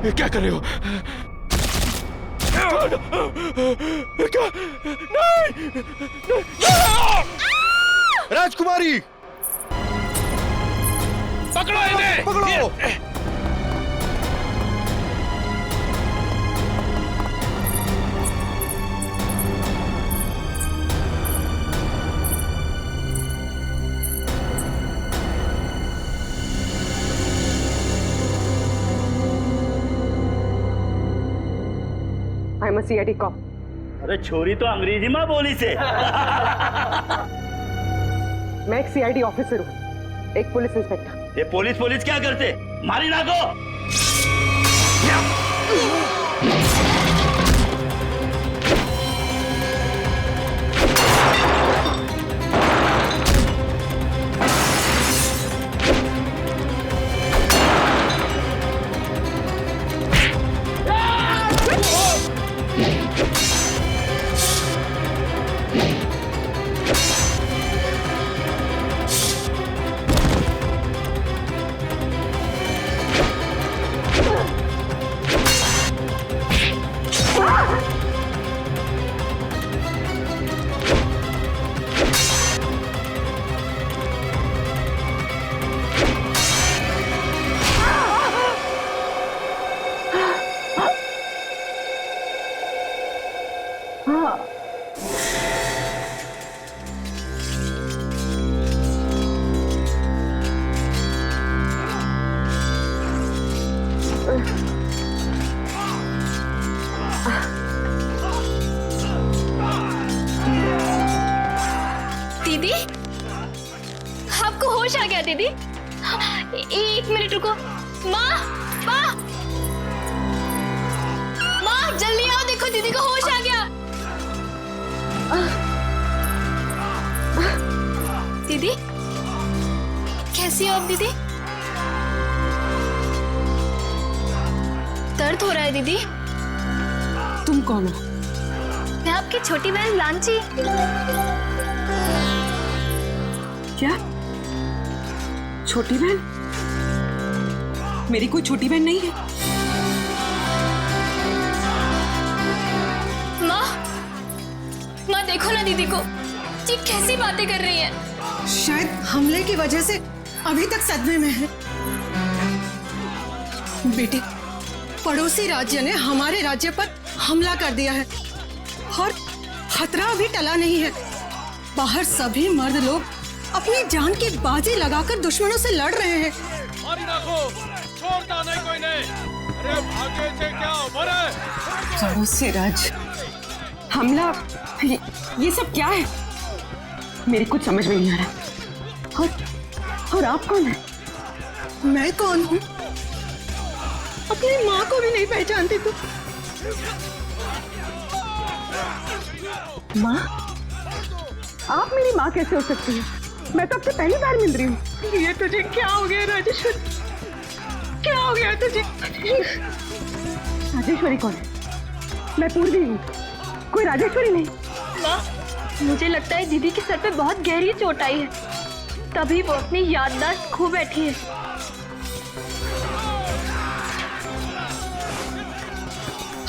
क्या कर रहे हो? क्या? नहीं! राजकुमारी, पकड़ो इन्हें! पकड़ो! I'm a CID cop. अरे छोरी तो अंग्रेजी माँ बोली से। मैं एक CID ऑफिसर हूँ, एक पुलिस इंस्पेक्टर। ये पुलिस क्या करते? मारी ना को। दीदी, आपको होश आ गया दीदी? एक मिनट रुको। माँ, माँ, माँ जल्दी आओ, देखो दीदी को होश आ गया। दीदी, कैसी हो आप दीदी? दर्द हो रहा है दीदी? तुम कौन हो? मैं आपकी छोटी बहन लांची। क्या? छोटी बहन? मेरी कोई छोटी बहन नहीं है। माँ देखो ना दीदी को, ये कैसी बातें कर रही है। शायद हमले की वजह से अभी तक सदमे में है। बेटे, पड़ोसी राज्य ने हमारे राज्य पर हमला कर दिया है और खतरा अभी टला नहीं है। बाहर सभी मर्द लोग अपनी जान की बाजी लगाकर दुश्मनों से लड़ रहे हैं। मारी नाखो, छोड़ता नहीं कोई नहीं। अरे भागे से क्या मरे? पड़ोसी राज्य हमला, ये सब क्या है? मेरी कुछ समझ में नहीं आ रहा। और आप कौन है? मैं कौन हूँ? अपनी माँ को भी नहीं पहचानती तू? माँ? आप मेरी माँ कैसे हो सकती है? मैं तो आपसे पहली बार मिल रही हूँ। ये तुझे क्या हो गया राजेश्वरी? क्या हो गया तुझे? राजेश्वरी कौन है? मैं पूर्वी हूँ, कोई राजेश्वरी नहीं। माँ, मुझे लगता है दीदी के सर पे बहुत गहरी चोट आई है, तभी वो अपनी याददाश्त खो बैठी है।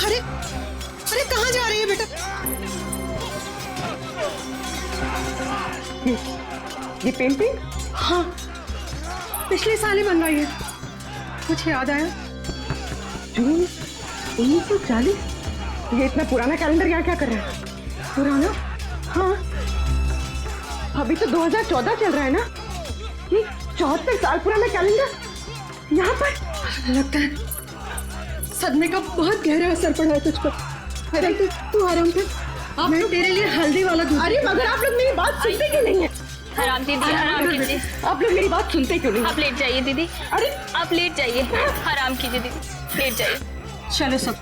अरे अरे कहाँ जा रही है बेटा? ये पेंटिंग? हाँ, पिछले साल ही बनवाई है। कुछ याद आया? जून 1940? ये इतना पुराना कैलेंडर यहाँ क्या कर रहा है? पुराना? हाँ, अभी तो 2014 चल रहा है ना। ये 74 साल पुराना कैलेंडर यहाँ पर। लगता है सदमे का बहुत गहरा असर पड़ा है तुझ पर। अरे तू आराम कर, मैं तेरे लिए हल्दी वाला दूध। अरे मगर आप लोग मेरी बात सुनते क्यों नहीं है? आराम दीदी, आराम कीजिए। आप लोग मेरी बात सुनते क्यों नहीं? आप लेट जाइए दीदी। अरे आप लेट जाइए, आराम कीजिए दीदी, लेट जाइए। चलो सब,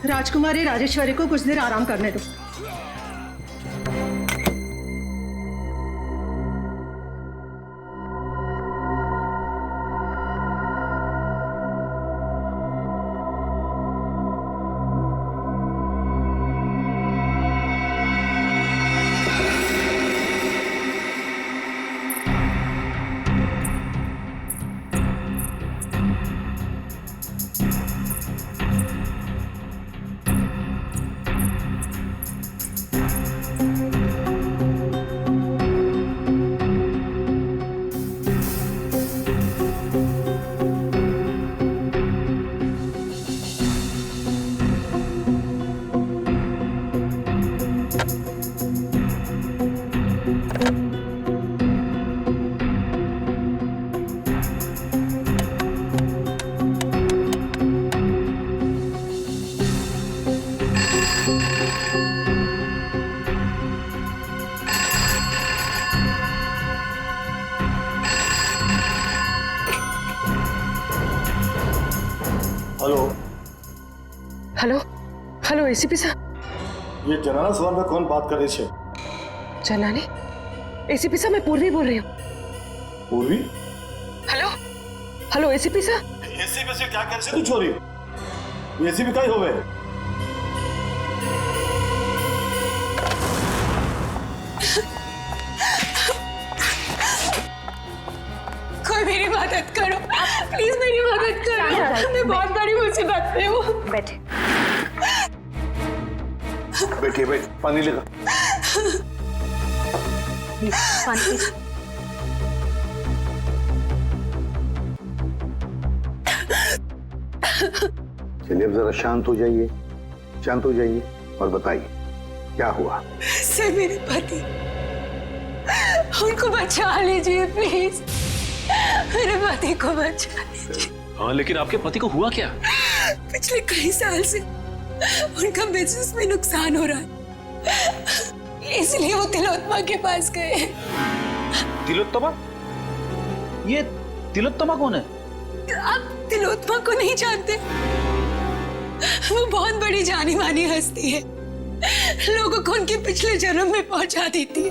राजकुमारी राजेश्वरी को कुछ देर आराम करने दो। हेलो हेलो एसीपी साहब। ये जनाना सवाल में कौन बात कर रही है? जनानी? एसीपी साहब मैं पूर्वी बोल रही हूँ। पूर्वी? हेलो हेलो एसीपी साहब। एसीपी से क्या कर तू छोरी? एसीपी का ही होवे। कोई मेरी मदद करो, प्लीज मेरी मदद करो, मैं बहुत बड़ी मुसीबत में हूँ। बैठे। बैठिए बैठ, पानी लेगा। पानी। चलिए अब जरा शांत हो जाइए, शांत हो जाइए और बताइए क्या हुआ। से मेरे पति, उनको बचा लीजिए प्लीज, मेरे पति को बचा लीजिए। हाँ लेकिन आपके पति को हुआ क्या? पिछले कई साल से उनका बिजनेस में नुकसान हो रहा है, इसलिए वो तिलोत्तमा के पास गए हैं। तिलोत्तमा? ये तिलोत्तमा कौन है? आप तिलोत्तमा को नहीं जानते? वो बहुत बड़ी जानी मानी हस्ती है, लोगों को उनके पिछले जन्म में पहुंचा देती है।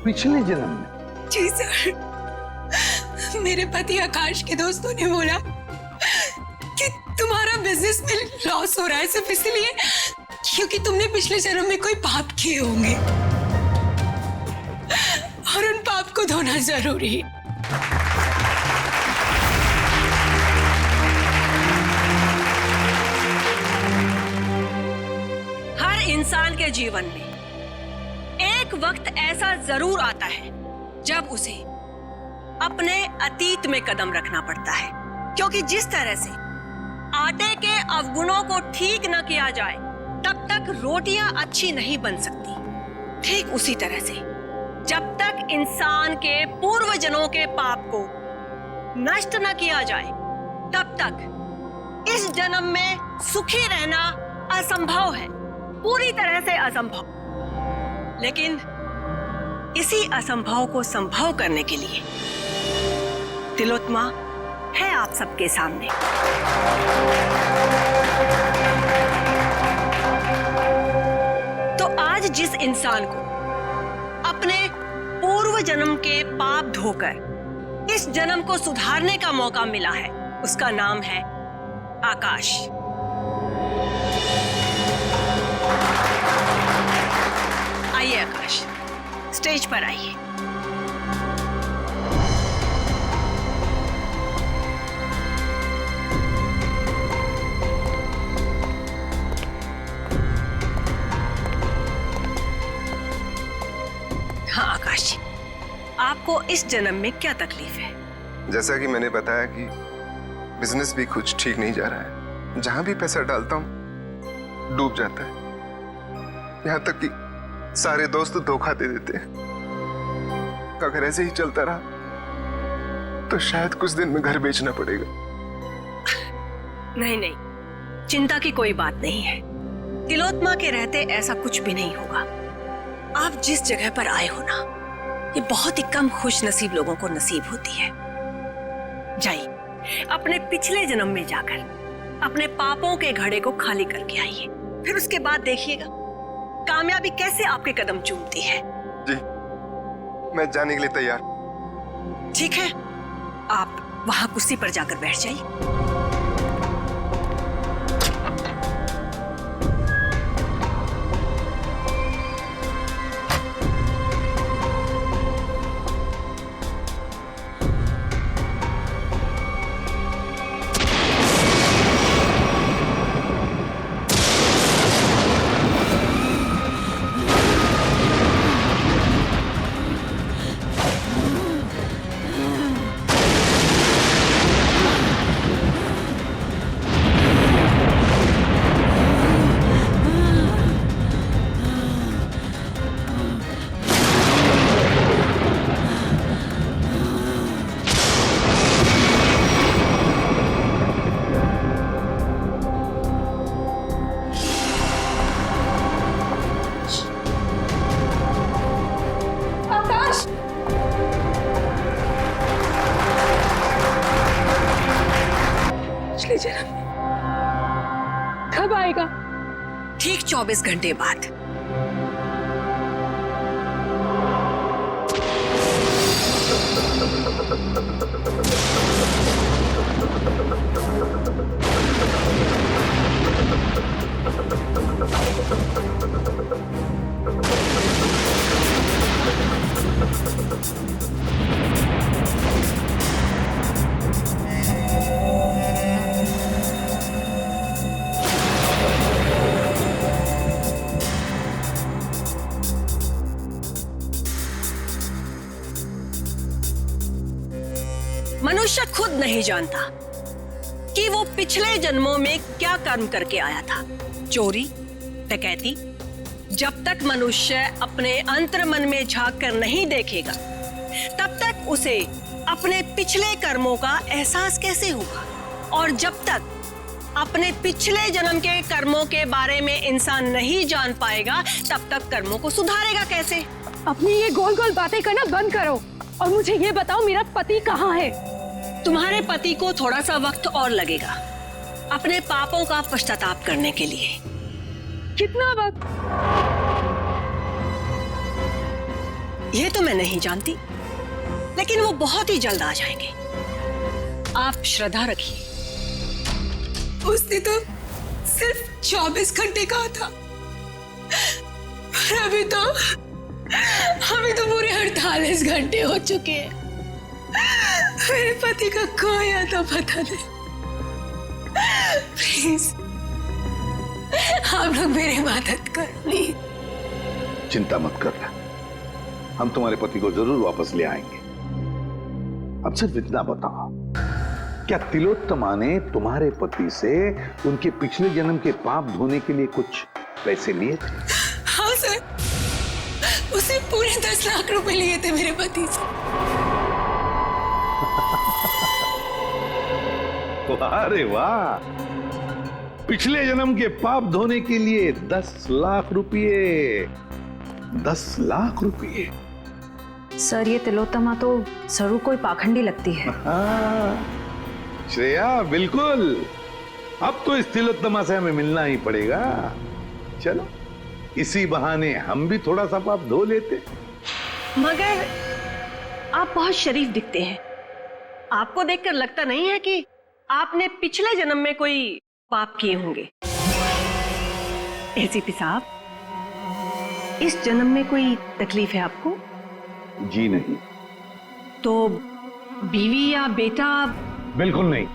पिछले जन्म में? जी सर, मेरे पति आकाश के दोस्तों ने बोला कि तुम्हारा बिजनेस में लॉस हो रहा है सिर्फ इसलिए क्योंकि तुमने पिछले जन्म में कोई पाप किए होंगे और उन पाप को धोना जरूरी है। हर इंसान के जीवन में एक वक्त ऐसा जरूर आता है जब उसे अपने अतीत में कदम रखना पड़ता है, क्योंकि जिस तरह से आटे के अवगुणों को ठीक न किया जाए तब तक रोटियां अच्छी नहीं बन सकती। ठीक उसी तरह से जब तक इंसान के पूर्व जन्मों के पाप को नष्ट न किया जाए तब तक इस जन्म में सुखी रहना असंभव है, पूरी तरह से असंभव। लेकिन इसी असंभव को संभव करने के लिए तिलोत्तमा है आप सबके सामने। तो आज जिस इंसान को अपने पूर्व जन्म के पाप धोकर इस जन्म को सुधारने का मौका मिला है, उसका नाम है आकाश। आइए आकाश, स्टेज पर आइए। हाँ आकाश जी, आपको इस जन्म में क्या तकलीफ है? जैसा कि मैंने बताया कि बिजनेस भी कुछ ठीक नहीं जा रहा है, जहां भी पैसा डालता हूं डूब जाता है, यहां तक कि सारे दोस्त धोखा दे देते हैं। अगर ऐसे ही चलता रहा तो शायद कुछ दिन में घर बेचना पड़ेगा। नहीं नहीं, चिंता की कोई बात नहीं है। तिलोत्तमा के रहते ऐसा कुछ भी नहीं होगा। आप जिस जगह पर आए हो ना, ये बहुत ही कम खुश नसीब लोगों को नसीब होती है। जाइए अपने पिछले जन्म में जाकर अपने पापों के घड़े को खाली करके आइए, फिर उसके बाद देखिएगा कामयाबी कैसे आपके कदम चूमती है। जी, मैं जाने के लिए तैयार। ठीक है, आप वहां कुर्सी पर जाकर बैठ जाइए। ठीक 24 घंटे बाद। मनुष्य खुद नहीं जानता कि वो पिछले जन्मों में क्या कर्म करके आया था। चोरी, डकैती, जब तक मनुष्य अपने अंतर्मन में झांक कर नहीं देखेगा, तब तक उसे अपने पिछले कर्मों का एहसास कैसे होगा? और जब तक अपने पिछले जन्म के कर्मों के बारे में इंसान नहीं जान पाएगा, तब तक कर्मों को सुधारेगा कैसे? अपनी ये गोल गोल बातें करना बंद करो और मुझे ये बताओ, मेरा पति कहाँ है? तुम्हारे पति को थोड़ा सा वक्त और लगेगा अपने पापों का पश्चाताप करने के लिए। कितना वक्त? ये तो मैं नहीं जानती, लेकिन वो बहुत ही जल्द आ जाएंगे। आप श्रद्धा रखिए। उसने तो सिर्फ 24 घंटे कहा था, पर अभी तो पूरे 48 घंटे हो चुके हैं। मेरे पति का कोई आता पता नहीं। प्लीज आप लोग मेरी मदद कर, प्लीज। चिंता मत करना, हम तुम्हारे पति को जरूर वापस ले आएंगे। अब सिर्फ इतना बताओ, क्या तिलोत्तमा ने तुम्हारे पति से उनके पिछले जन्म के पाप धोने के लिए कुछ पैसे लिए थे? हाँ सर, उसे पूरे 10 लाख रुपए लिए थे मेरे पति से। अरे वाह, पिछले जन्म के पाप धोने के लिए 10 लाख रुपये। 10 लाख रुपये। सर, ये तिलोत्तमा तो जरूर कोई पाखंडी लगती है। श्रेया, बिल्कुल। अब तो इस तिलोत्तमा से हमें मिलना ही पड़ेगा। चलो, इसी बहाने हम भी थोड़ा सा पाप धो लेते। मगर आप बहुत शरीफ दिखते हैं। आपको देखकर लगता नहीं है कि आपने पिछले जन्म में कोई पाप किए होंगे। एसीपी साहब, इस जन्म में कोई तकलीफ है आपको? जी नहीं। तो बीवी या बेटा? बिल्कुल नहीं।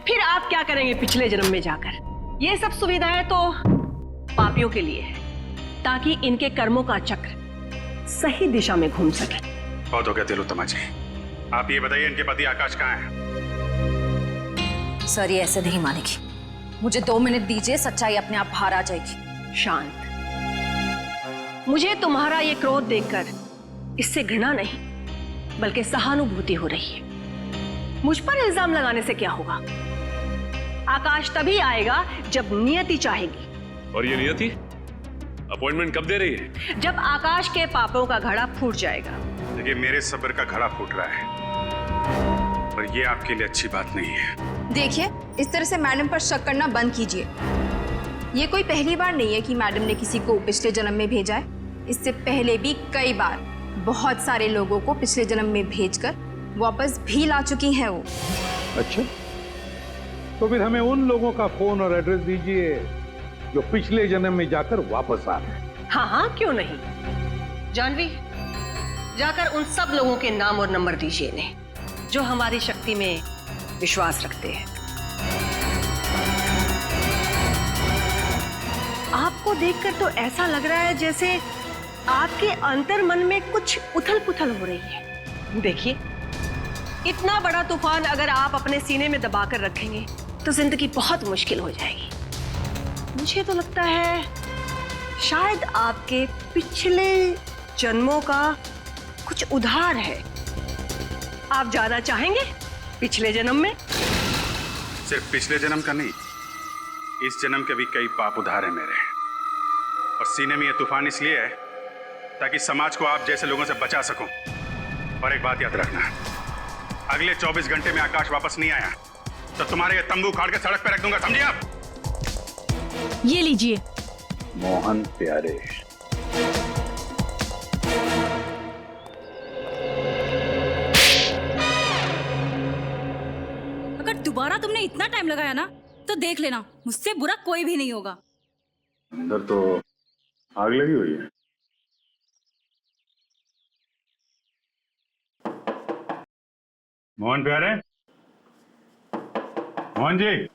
फिर आप क्या करेंगे पिछले जन्म में जाकर? ये सब सुविधाएं तो पापियों के लिए है, ताकि इनके कर्मों का चक्र सही दिशा में घूम सके। बहुत हो गया तिलोत्तमा जी, आप ये बताइए इनके पति आकाश कहाँ है? सर, ये ऐसे नहीं मानेगी। मुझे 2 मिनट दीजिए, सच्चाई अपने आप बाहर आ जाएगी। शांत। मुझे तुम्हारा ये क्रोध देखकर इससे घृणा नहीं, बल्कि सहानुभूति हो रही है। मुझ पर इल्जाम लगाने से क्या होगा? आकाश तभी आएगा जब नियति चाहेगी। और ये नियति अपॉइंटमेंट कब दे रही है? जब आकाश के पापों का घड़ा फूट जाएगा। देखिए, मेरे सब्र का घड़ा फूट रहा है, पर ये आपके लिए अच्छी बात नहीं है। देखिए, इस तरह से मैडम पर शक करना बंद कीजिए। ये कोई पहली बार नहीं है कि मैडम ने किसी को पिछले जन्म में भेजा है। इससे पहले भी कई बार बहुत सारे लोगों को पिछले जन्म में भेजकर वापस भी ला चुकी हैं वो। अच्छा, तो फिर हमें उन लोगों का फोन और एड्रेस दीजिए जो पिछले जन्म में जाकर वापस आ गए। हाँ हाँ, क्यों नहीं। जानवी, जाकर उन सब लोगों के नाम और नंबर दीजिए इन्हें, जो हमारी शक्ति में विश्वास रखते हैं। आपको देखकर तो ऐसा लग रहा है जैसे आपके अंतर्मन में कुछ उथल पुथल हो रही है। देखिए, इतना बड़ा तूफान अगर आप अपने सीने में दबाकर रखेंगे तो जिंदगी बहुत मुश्किल हो जाएगी। मुझे तो लगता है शायद आपके पिछले जन्मों का कुछ उधार है। आप जाना चाहेंगे पिछले जन्म में? सिर्फ पिछले जन्म का नहीं, इस जन्म के भी कई पाप उधार है मेरे। और सीने में ये तूफान इसलिए है ताकि समाज को आप जैसे लोगों से बचा सकूं। और एक बात याद रखना, अगले 24 घंटे में आकाश वापस नहीं आया तो तुम्हारे ये तंबू उखाड़ के सड़क पे रख दूंगा, समझिए आप? ये लीजिए। मोहन प्यारे। अगर दोबारा तुमने इतना टाइम लगाया ना तो देख लेना, मुझसे बुरा कोई भी नहीं होगा। अंदर तो आग लगी हुई है। मोहन प्यारे, मोहन जी।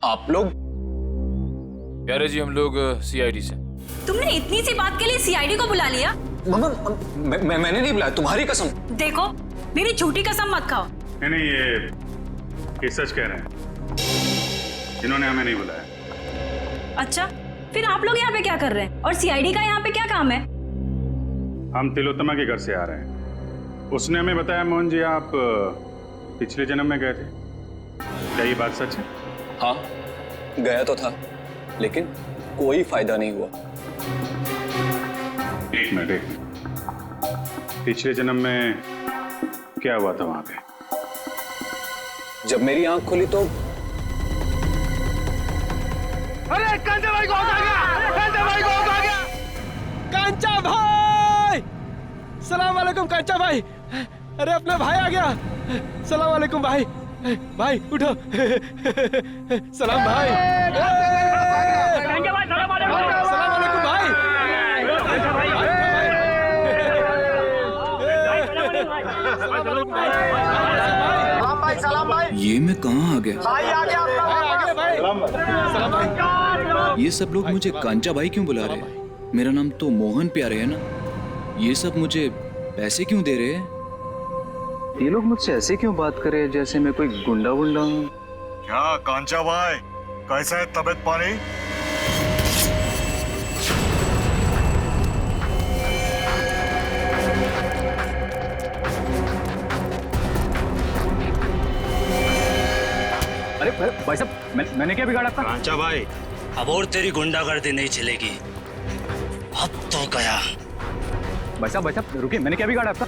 आप लोग? प्यारे जी, हम लोग सीआईडी से। तुमने इतनी सी बात के लिए सीआईडी को बुला लिया? मैंने नहीं बुलाया, तुम्हारी कसम। देखो, मेरी झूठी कसम मत खाओ। नहीं, ये सच कह रहे हैं, इन्होंने हमें नहीं बुलाया। अच्छा, फिर आप लोग यहाँ पे क्या कर रहे हैं और सीआईडी का यहाँ पे क्या काम है? हम तिलोत्तमा के घर से आ रहे हैं। उसने हमें बताया मोहन जी आप पिछले जन्म में गए थे। क्या ये बात सच है? हाँ, गया तो था, लेकिन कोई फायदा नहीं हुआ। एक मिनट, पिछले जन्म में क्या हुआ था वहां पे? जब मेरी आंख खुली तो अरे कांचा भाई को आ गया! कांचा भाई को आ गया! कांचा भाई! सलाम वालेकुम कांचा भाई! अरे अपना भाई आ गया! सलाम वालेकुम भाई! भाई उठो! सलाम भाई! कांचा भाई, सलाम वालेकुम! सलाम वालेकुम भाई! ये मैं कहाँ आ गया? सलाम भाई! ये सब लोग मुझे कांचा भाई क्यों बुला रहे हैं? मेरा नाम तो मोहन प्यारे है ना। ये सब मुझे पैसे क्यों दे रहे हैं? ये लोग मुझसे ऐसे क्यों बात कर रहे हैं जैसे मैं कोई गुंडा वुंडा हूँ? क्या कांचा भाई, कैसा है तबीयत पानी? अरे भाई साहब, मैंने क्या बिगाड़ा था? कांचा भाई, अब और तेरी गुंडागर्दी नहीं चलेगी। अब तो गया। भाई साहब रुकिए, मैंने क्या बिगाड़ा था?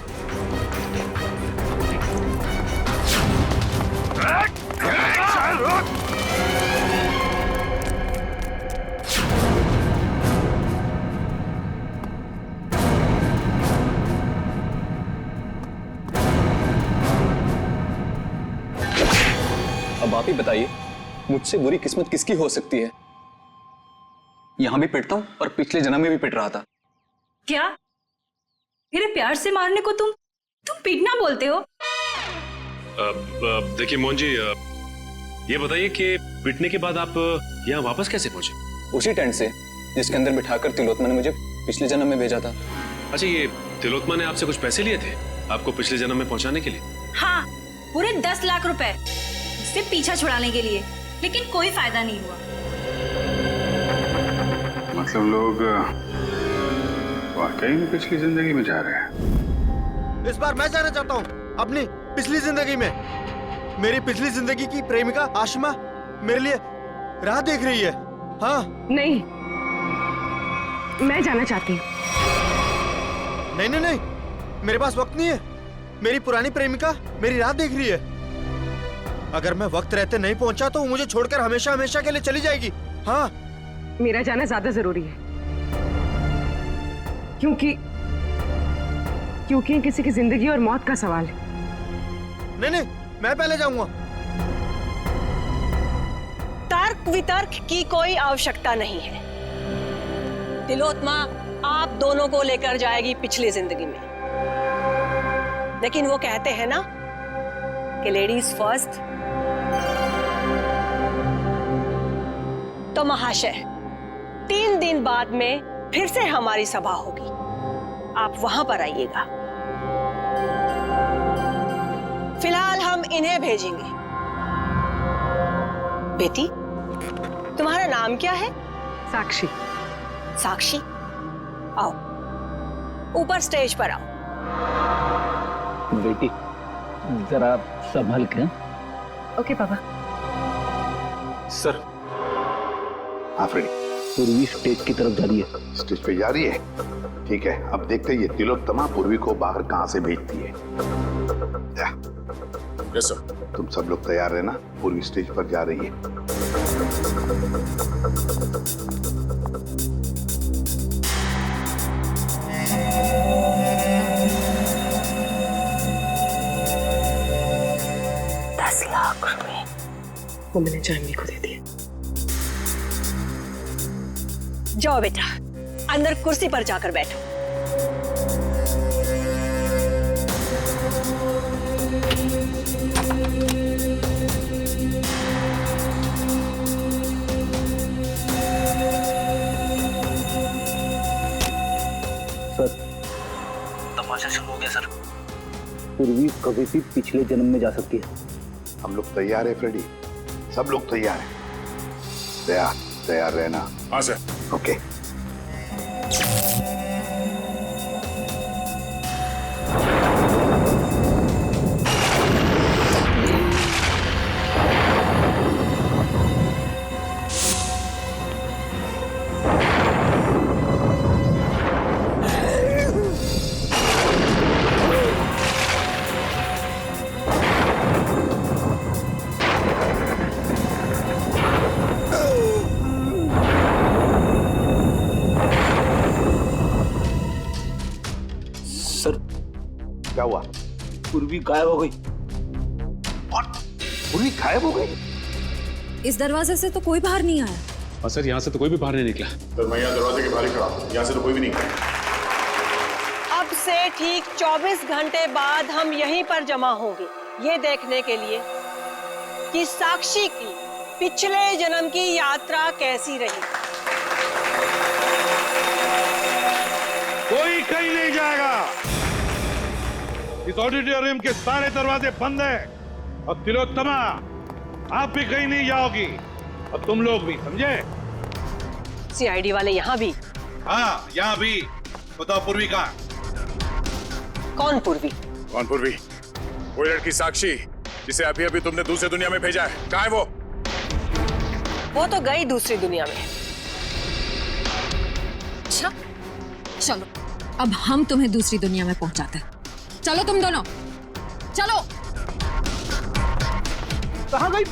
अब आप ही बताइए, मुझसे बुरी किस्मत किसकी हो सकती है? यहां भी पिटता हूं और पिछले जन्म में भी पिट रहा था। क्या मेरे प्यार से मारने को तुम पीटना बोलते हो? देखिए मोहन जी, ये बताइए कि पिटने के बाद आप यहाँ वापस कैसे पहुंचे? उसी टेंट से जिसके अंदर बिठाकर तिलोत्तमा ने मुझे पिछले जन्म में भेजा था। अच्छा, ये तिलोत्तमा ने आपसे कुछ पैसे लिए थे आपको पिछले जन्म में पहुंचाने के लिए? हाँ, पूरे 10 लाख रुपए उससे पीछा छुड़ाने के लिए, लेकिन कोई फायदा नहीं हुआ। मतलब लोग वाकई में पिछली जिंदगी में जा रहे हैं। इस बार मैं जाना चाहता हूँ अपनी पिछली जिंदगी में। मेरी पिछली जिंदगी की प्रेमिका आशिमा मेरे लिए राह देख रही है। हाँ। नहीं, मैं जाना चाहती हूँ। नहीं नहीं नहीं, मेरे पास वक्त नहीं है। मेरी पुरानी प्रेमिका मेरी राह देख रही है। अगर मैं वक्त रहते नहीं पहुंचा तो वो मुझे छोड़कर हमेशा हमेशा के लिए चली जाएगी। हाँ, मेरा जाना ज्यादा जरूरी है, क्योंकि किसी की जिंदगी और मौत का सवाल है। नहीं नहीं, मैं पहले जाऊंगा। तर्क वितर्क की कोई आवश्यकता नहीं है। तिलोत्तमा आप दोनों को लेकर जाएगी पिछली जिंदगी में, लेकिन वो कहते हैं ना कि लेडीज फर्स्ट। तो महाशय, 3 दिन बाद में फिर से हमारी सभा होगी, आप वहां पर आइएगा। फिलहाल हम इन्हें भेजेंगे। बेटी, तुम्हारा नाम क्या है? साक्षी। साक्षी, आओ ऊपर स्टेज पर आओ। बेटी जरा संभल के। ओके पापा। सर, आप रेडी? पूर्वी स्टेज की तरफ जा रही है। स्टेज पे जा रही है? ठीक है, अब देखते हैं ये तिलोत्तमा पूर्वी को बाहर कहां से भेजती है। Yes sir. तुम सब लोग तैयार रहना, पूर्वी स्टेज पर जा रही है। वो मैंने जानवी को दे दिया। जाओ बेटा, अंदर कुर्सी पर जाकर बैठो। सर, तमाशा शुरू हो गया सर। पूर्वी कभी भी पिछले जन्म में जा सकती है। हम लोग तैयार है फ्रेडी, सब लोग तैयार हैं। तैयार रहना। हाँ सर। ओके। क्या हुआ? पूर्वी गायब हो गई। पूर्वी गायब हो गई? इस दरवाजे से तो कोई बाहर नहीं आया। और सर यहाँ से तो कोई भी बाहर नहीं निकला। तो मैं यहाँ दरवाजे के बाहर ही खड़ा हूँ, यहाँ से तो कोई भी नहीं गया। अब से ठीक 24 घंटे बाद हम यहीं पर जमा होंगे, ये देखने के लिए कि साक्षी की पिछले जन्म की यात्रा कैसी रही। कोई कहीं नहीं जाएगा। इस ऑडिटोरियम के सारे दरवाजे बंद हैं और तिलोत्तमा आप भी कहीं नहीं जाओगी और तुम लोग भी, समझे? सीआईडी वाले यहाँ भी? हाँ, यहाँ भी। बताओ पूर्वी कहाँ? कौन पूर्वी? कौन पूर्वी? वो लड़की साक्षी जिसे अभी अभी तुमने दूसरी दुनिया में भेजा है, कहाँ है वो? वो तो गई दूसरी दुनिया में। अच्छा, चलो अब हम तुम्हें दूसरी दुनिया में पहुंचाते हैं। चलो तुम दोनों, चलो। कहाँ गई?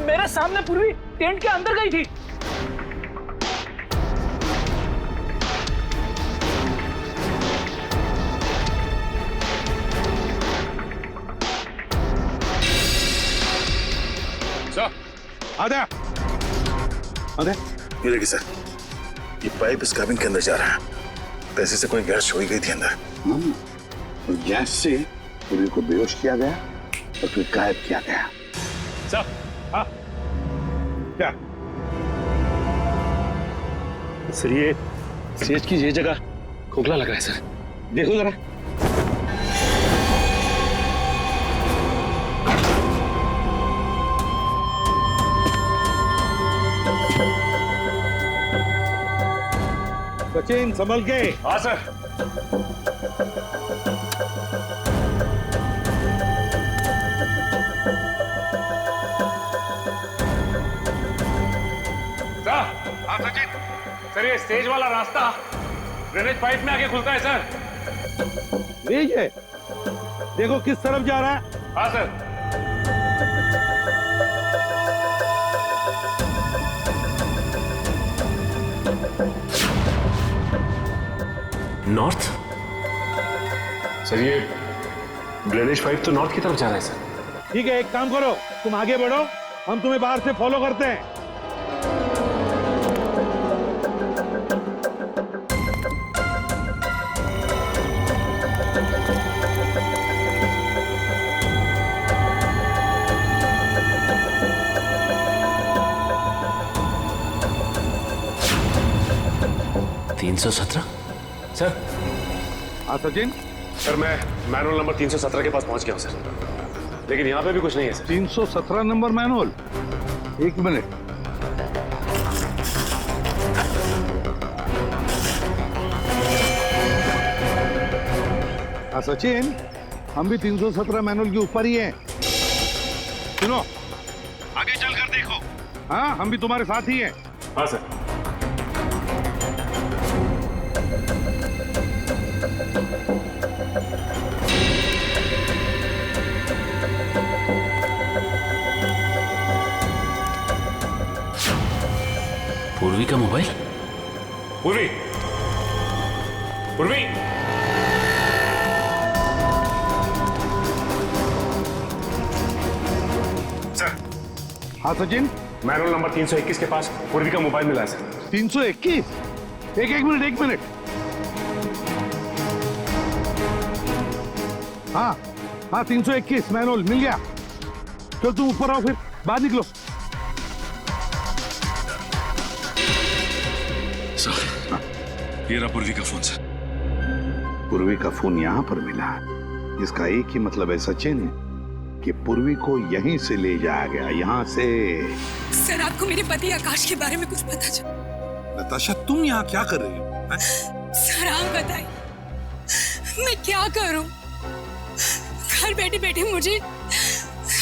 मेरे सामने पूर्वी टेंट के अंदर गई थी। सर, आजा। ये देखिए सर, ये पाइप इस कैबिन के अंदर जा रहा है। पैसे से कोई गैस छोड़ी गई थी अंदर। और गैस से पूर्वी को बेहोश किया गया और फिर गायब किया गया। सर, हाँ, क्या? सर ये स्टेज की ये जगह खोखला लग रहा है सर, देखो जरा। सचिन संभल के। हाँ सर। हाँ सचिन। सर ये स्टेज वाला रास्ता ड्रेनेज पाइप में आके खुलता है सर। लीजिए, देखो किस तरफ जा रहा है। हाँ सर। नॉर्थ? सर ये ड्रेनेज पाइप तो नॉर्थ की तरफ जा रहा है सर। ठीक है, एक काम करो, तुम आगे बढ़ो, हम तुम्हें बाहर से फॉलो करते हैं। सर। हाँ सचिन। सर मैं मैनुअल नंबर 317 के पास पहुंच गया हूं सर, लेकिन यहाँ पे भी कुछ नहीं है सर। 317 number manual? एक मिनट। हाँ सचिन, हम भी 317 मैनुअल के ऊपर ही हैं। सुनो, आगे चलकर देखो। हाँ, हम भी तुम्हारे साथ ही हैं। हाँ सर। पूर्वी का मोबाइल? पूर्वी, पूर्वी, सर। हाँ सचिन, मैनुअल नंबर 321 के पास पूर्वी का मोबाइल मिला है सर। 321? एक मिनट। हाँ 321 मैनुअल मिल गया। चल तुम ऊपर आओ, फिर बाहर निकलो। सर, ये रहा पूर्वी का फोन सर। पूर्वी का फोन यहाँ पर मिला, इसका एक ही मतलब है सचिन कि पूर्वी को यहीं से ले जाया गया, यहाँ से। सर, आपको मेरे पति आकाश के बारे में कुछ पता चला? नताशा, तुम यहाँ क्या कर रही हो? सर, आप बताइए, मैं क्या करूं? घर बैठे बैठे मुझे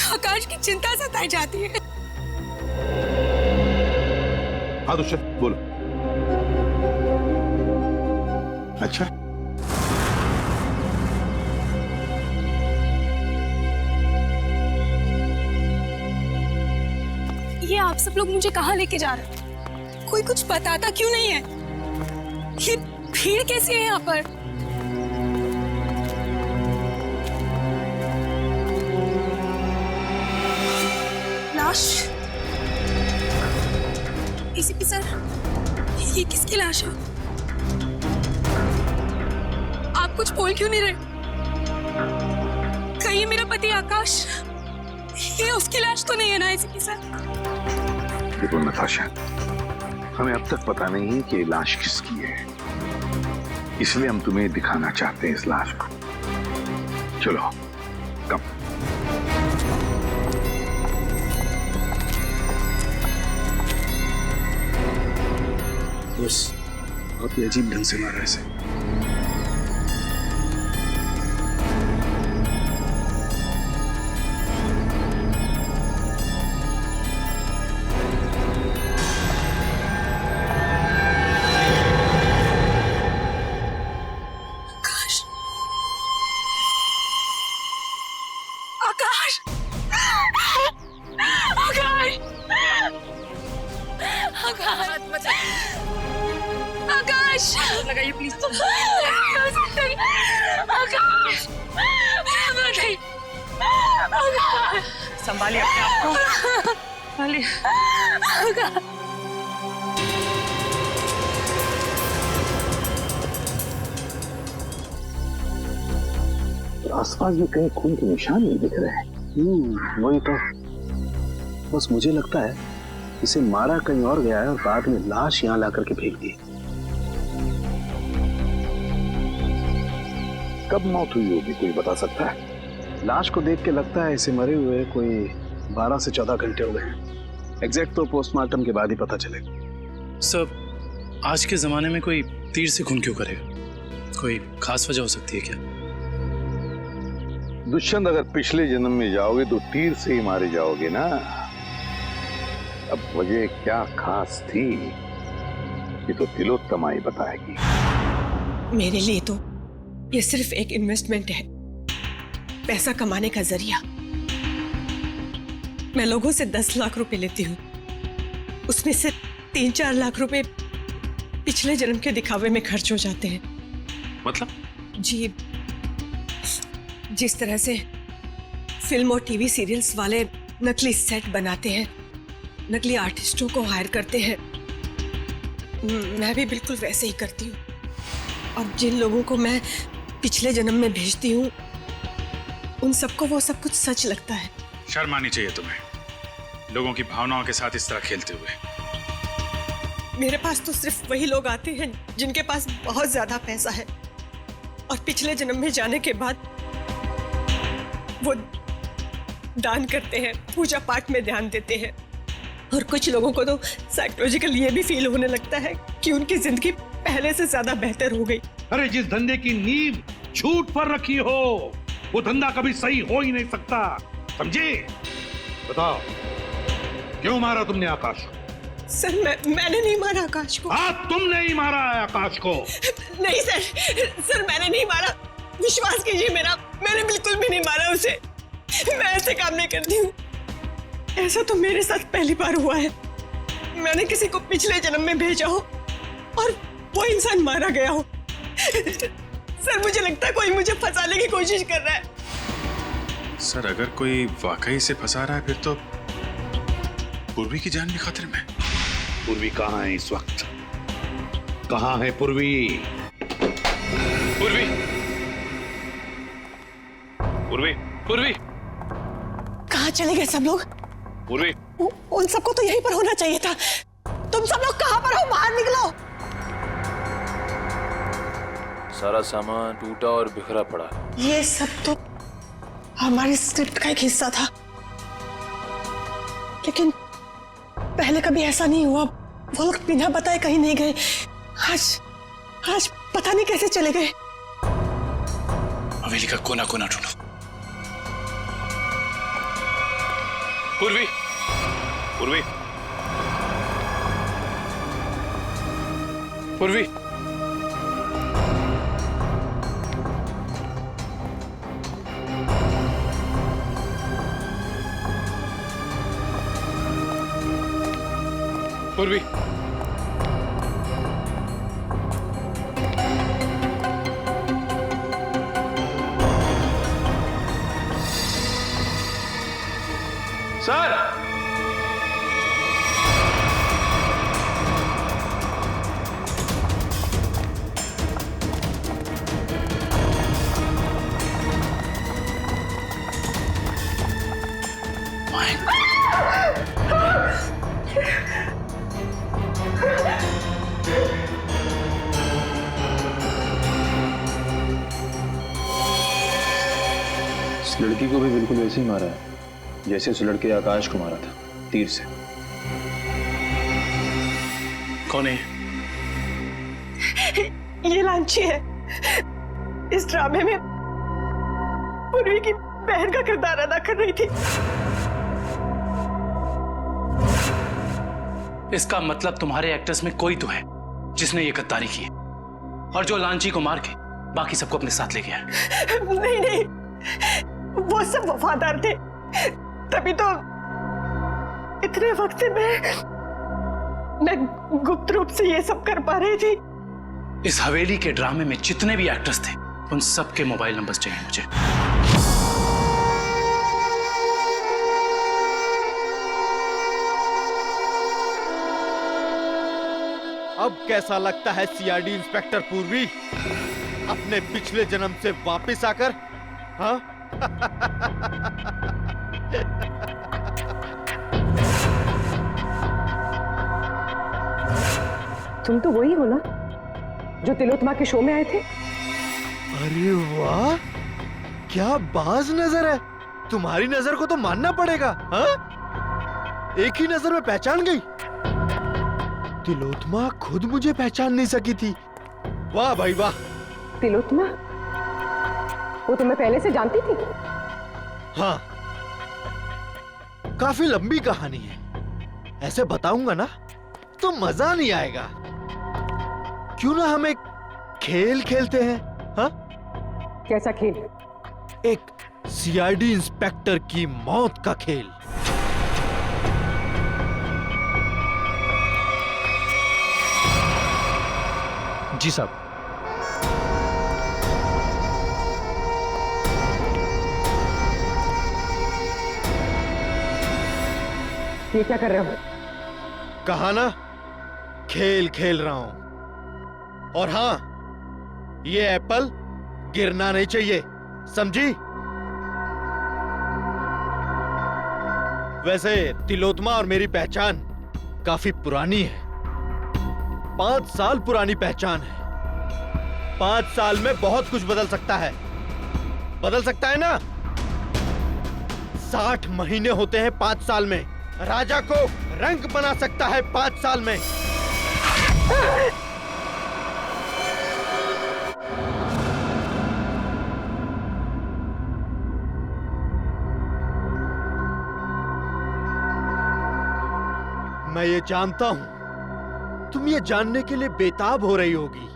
आकाश की चिंता सताई जाती है। हाँ दुष्यंत, बोलो। अच्छा, ये आप सब लोग मुझे कहाँ लेके जा रहे हैं? कोई कुछ बताता क्यों नहीं है? ये भीड़ कैसी है यहाँ पर? लाश? एसीपी सर, ये किसकी लाश है? आप कुछ बोल क्यों नहीं रहे? कहीं मेरा पति आकाश, ये उसकी लाश तो नहीं है ना एसीपी सर? देखो नताशा, हमें अब तक पता नहीं है कि लाश किसकी है, इसलिए हम तुम्हें दिखाना चाहते हैं इस लाश को। चलो, कम। बस, बहुत ही अजीब ढंग से मारा इसे। लगाइए प्लीज। आकाश, संभालिए अपने आप को, संभालिए। आसपास भी कहीं खून के निशान नहीं दिख रहे हैं। वही तो, बस मुझे लगता है इसे मारा कहीं और गया है और बाद में लाश यहाँ ला करके फेंक दी। कब मौत हुई होगी, कोई बता सकता है? लाश को देख के लगता है इसे मरे हुए कोई 12 से 14 घंटे हो गए। एग्जैक्ट तो पोस्टमार्टम के बाद ही पता चलेगा। सर, आज के जमाने में कोई तीर से खून क्यों करेगा? कोई खास वजह हो सकती है क्या? दुष्यंत, अगर पिछले जन्म में जाओगे तो तीर से ही मारे जाओगे ना। अब वजह क्या खास थी, ये तो तिलोत्तमा ही बताएगी। मेरे लिए तो ये सिर्फ एक इन्वेस्टमेंट है, पैसा कमाने का जरिया। मैं लोगों से 10 लाख रुपए लेती हूँ, उसमें से 3-4 लाख रुपए पिछले जन्म के दिखावे में खर्च हो जाते हैं। मतलब? जी, जिस तरह से फिल्म और टीवी सीरियल्स वाले नकली सेट बनाते हैं, नकली आर्टिस्टों को हायर करते हैं, मैं भी बिल्कुल वैसे ही करती हूँ। और जिन लोगों को मैं पिछले जन्म में भेजती हूँ, उन सबको वो सब कुछ सच लगता है। शर्म आनी चाहिए तुम्हें, लोगों की भावनाओं के साथ इस तरह खेलते हुए। मेरे पास तो सिर्फ वही लोग आते हैं जिनके पास बहुत ज्यादा पैसा है, और पिछले जन्म में जाने के बाद वो दान करते हैं, पूजा पाठ में ध्यान देते हैं। और कुछ लोगों को तो साइकोलॉजिकल ये भी फील होने लगता है कि उनकी जिंदगी पहले से ज्यादा बेहतर हो गई। अरे, जिस धंधे की नींव झूठ पर रखी हो, वो धंधा कभी सही हो ही नहीं सकता, समझे? बताओ, क्यों मारा तुमने आकाश को? सर, मैंने नहीं मारा आकाश को। हाँ, तुमने ही मारा है आकाश को। नहीं सर, मैंने नहीं मारा, विश्वास कीजिए मेरा, मैंने बिल्कुल भी नहीं मारा उसे। मैं ऐसे काम नहीं करती हूँ, ऐसा तो मेरे साथ पहली बार हुआ है। मैंने किसी को पिछले जन्म में भेजा हो और वो इंसान मारा गया हो। सर मुझे लगता है कोई मुझे फंसाने की कोशिश कर रहा है। सर अगर कोई वाकई से फंसा रहा है फिर तो पूर्वी की जान भी खतरे में। पूर्वी कहाँ है इस वक्त? कहाँ है पूर्वी? पूर्वी, पूर्वी, पूर्वी, कहाँ चले गए सब लोग? पूर्वी, उन सबको तो यहीं पर होना चाहिए था। तुम सब लोग कहाँ पर हो? बाहर निकलो। सारा सामान टूटा और बिखरा पड़ा। ये सब तो हमारी स्क्रिप्ट का एक हिस्सा था, लेकिन पहले कभी ऐसा नहीं हुआ। वो लोग बिना बताए कहीं नहीं गए। आज पता नहीं कैसे चले गए। हवेली का कोना कोना ढूंढो। पूर्वी, पूर्वी, पूर्वी, पूर्वी, सर, इस लड़की को भी बिल्कुल वैसे ही मारा है जैसे उस लड़के आकाश को मारा था, तीर से। कौन है? ये लांची है। इस ड्रामे में पूर्वी की बहन का किरदार अदा कर रही थी। इसका मतलब तुम्हारे एक्टर्स में कोई तो है जिसने ये गद्दारी की है और जो लांची को मार के बाकी सबको अपने साथ ले गया। नहीं नहीं, वो सब वफादार थे, तभी तो इतने वक्त से मैं गुप्त रूप से ये सब कर पा रही थी। इस हवेली के ड्रामे में जितने भी एक्टर्स थे उन सबके मोबाइल नंबर्स चाहिए मुझे। अब कैसा लगता है सीआईडी इंस्पेक्टर पूर्वी अपने पिछले जन्म से वापस आकर? हाँ? तुम तो वही हो ना जो तिलोत्तमा के शो में आए थे? अरे वाह, क्या बाज नजर है। तुम्हारी नजर को तो मानना पड़ेगा। हाँ? एक ही नजर में पहचान गई। तिलोत्तमा खुद मुझे पहचान नहीं सकी थी। वाह भाई वाह। तिलोत्तमा? वो तो मैं पहले से जानती थी। हाँ, काफी लंबी कहानी है। ऐसे बताऊंगा ना तो मजा नहीं आएगा। क्यों ना हम एक खेल खेलते हैं? हाँ? कैसा खेल? एक सीआईडी इंस्पेक्टर की मौत का खेल। जी साहब। ये क्या कर रहे हो? कहा ना, खेल खेल रहा हूं। और हाँ, ये एप्पल गिरना नहीं चाहिए, समझी? वैसे तिलोत्तमा और मेरी पहचान काफी पुरानी है। 5 साल पुरानी पहचान है। 5 साल में बहुत कुछ बदल सकता है। बदल सकता है ना? 60 महीने होते हैं 5 साल में। राजा को रंग बना सकता है 5 साल में। मैं ये जानता हूं तुम ये जानने के लिए बेताब हो रही होगी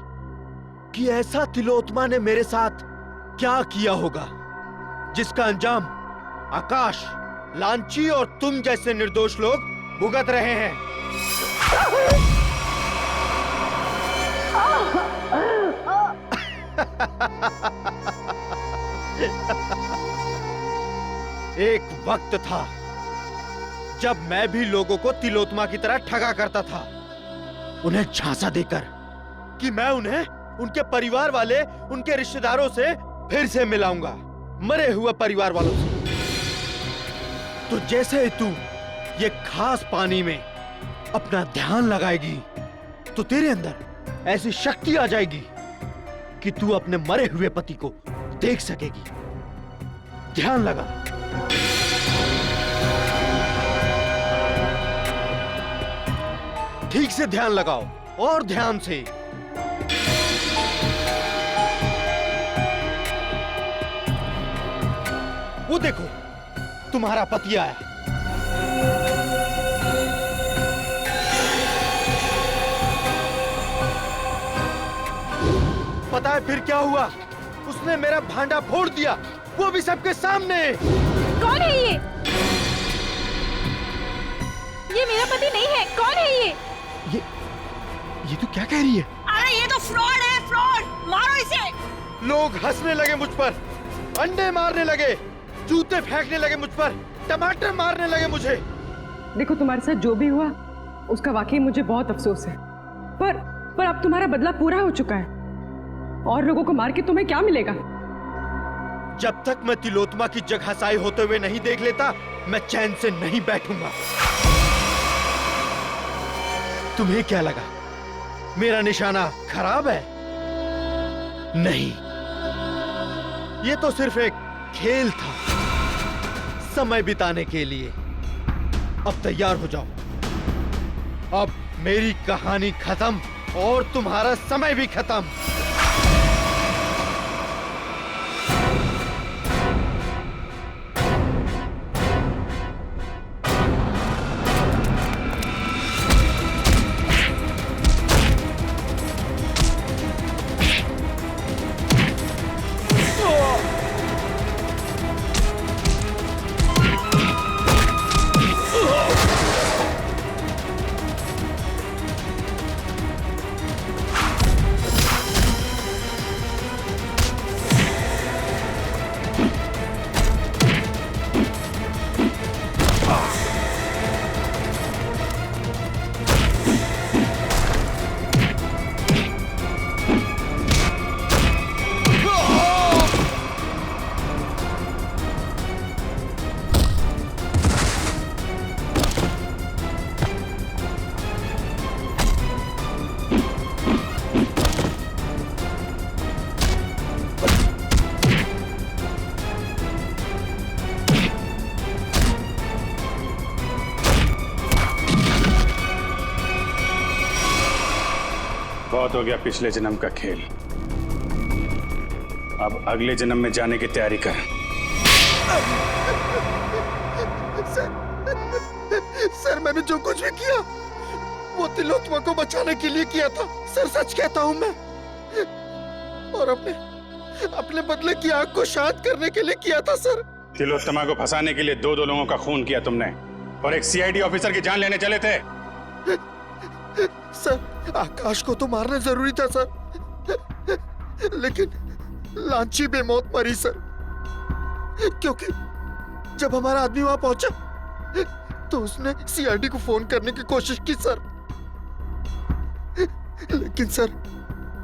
कि ऐसा तिलोत्तमा ने मेरे साथ क्या किया होगा जिसका अंजाम आकाश, लांची और तुम जैसे निर्दोष लोग भुगत रहे हैं। एक वक्त था जब मैं भी लोगों को तिलोत्मा की तरह ठगा करता था, उन्हें झांसा देकर कि मैं उन्हें उनके परिवार वाले, उनके रिश्तेदारों से फिर से मिलाऊंगा, मरे हुए परिवार वालों से। तो जैसे तू ये खास पानी में अपना ध्यान लगाएगी तो तेरे अंदर ऐसी शक्ति आ जाएगी कि तू अपने मरे हुए पति को देख सकेगी। ध्यान लगा। ठीक से ध्यान लगाओ और ध्यान से। वो देखो, तुम्हारा पति आया। पता है फिर क्या हुआ? उसने मेरा भांडा फोड़ दिया, वो भी सबके सामने। कौन है ये? ये मेरा पति नहीं है। कौन है ये? ये तो क्या कह रही है? अरे ये तो फ्रॉड है, फ्रॉड। मारो इसे। लोग हंसने लगे मुझ पर, अंडे मारने लगे, जूते फेंकने लगे मुझ पर, टमाटर मारने लगे मुझे। देखो, तुम्हारे साथ जो भी हुआ उसका वाकई मुझे बहुत अफसोस है, पर अब तुम्हारा बदला पूरा हो चुका है और लोगों को मार के तुम्हें क्या मिलेगा? जब तक मैं तिलोत्मा की जगहसाई होते हुए नहीं देख लेता, मैं चैन से नहीं बैठूंगा। तुम्हें क्या लगा मेरा निशाना खराब है? नहीं, ये तो सिर्फ एक खेल था, समय बिताने के लिए। अब तैयार हो जाओ, अब मेरी कहानी खत्म और तुम्हारा समय भी खत्म। बहुत हो गया पिछले जन्म का खेल, अब अगले जन्म में जाने की तैयारी कर। सर, मैंने जो कुछ भी किया वो तिलोत्मा को बचाने के लिए किया था। सर, सच कहता हूं मैं, और अपने बदले की आग को शांत करने के लिए किया था सर। तिलोत्तमा को फंसाने के लिए दो लोगों का खून किया तुमने और एक सीआईडी ऑफिसर की जान लेने चले थे। सर, आकाश को तो मारना जरूरी था सर, लेकिन लांची बेमौत मरी सर, क्योंकि जब हमारा आदमी वहां पहुंचा तो उसने सीआईडी को फोन करने की कोशिश की सर। लेकिन सर,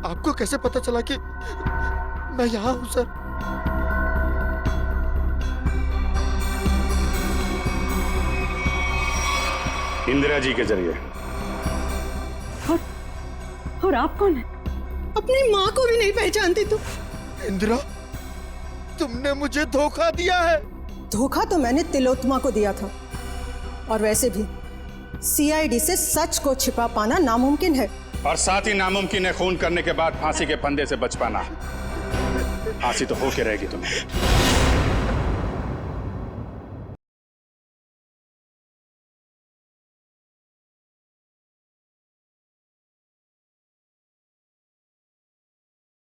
आपको कैसे पता चला कि मैं यहां हूं सर? इंदिरा जी के जरिए। और आप कौन है? अपनी माँ को भी नहीं पहचानती तुम? इंदिरा, तुमने मुझे धोखा दिया है। धोखा तो मैंने तिलोत्मा को दिया था, और वैसे भी सीआईडी से सच को छिपा पाना नामुमकिन है। और साथ ही नामुमकिन है खून करने के बाद फांसी के फंदे से बच पाना। फांसी तो होके रहेगी तुम्हें।